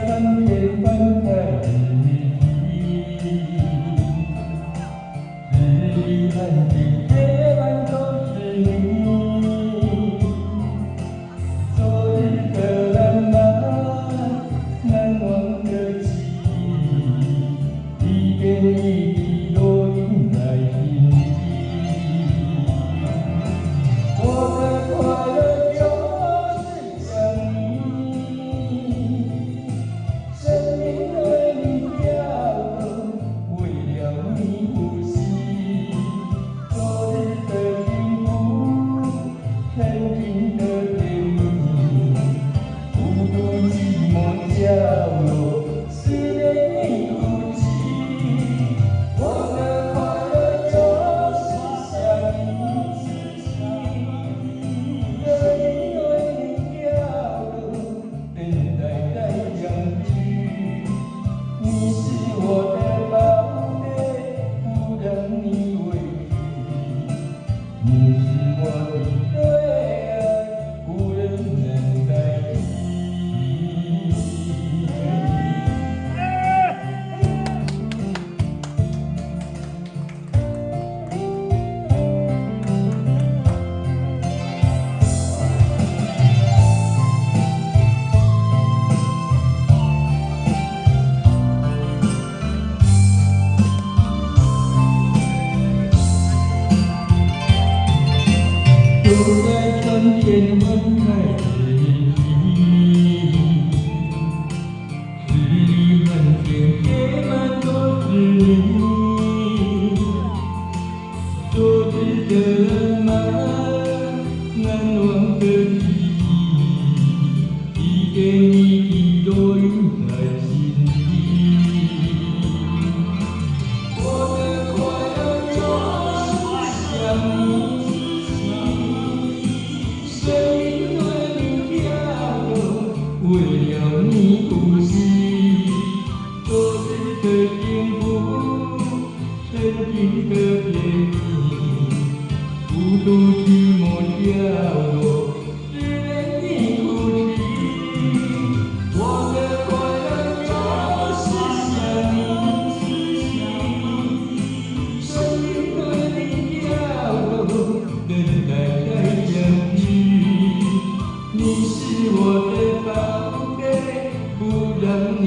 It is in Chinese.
翻天翻开的谜题，日里安静，夜晚都是你。昨日的浪漫，难忘的记忆，一点一滴都印在心底。我的快乐就是想你，生命为你跳动，为了你呼吸。昨日的幸福，曾经的甜蜜，孤独寂寞角落，思念你哭泣。我的快乐就是想你，生命为你跳动，等待太阳去。你是我的宝贝，不让你委屈。你是我的最爱，无人能代替。就在春天翻开的谜题，日里满天写满都是你。昨日的浪漫，难忘的记忆，一点一滴都印在心底。我的快乐就是想你。生命为你跳动，为了你呼吸。昨日的幸福，曾经的甜蜜，孤独寂寞角落，只愿你哭泣。我的快乐就是想你，生命为你跳动，等待太阳去。你是我的宝贝，不让你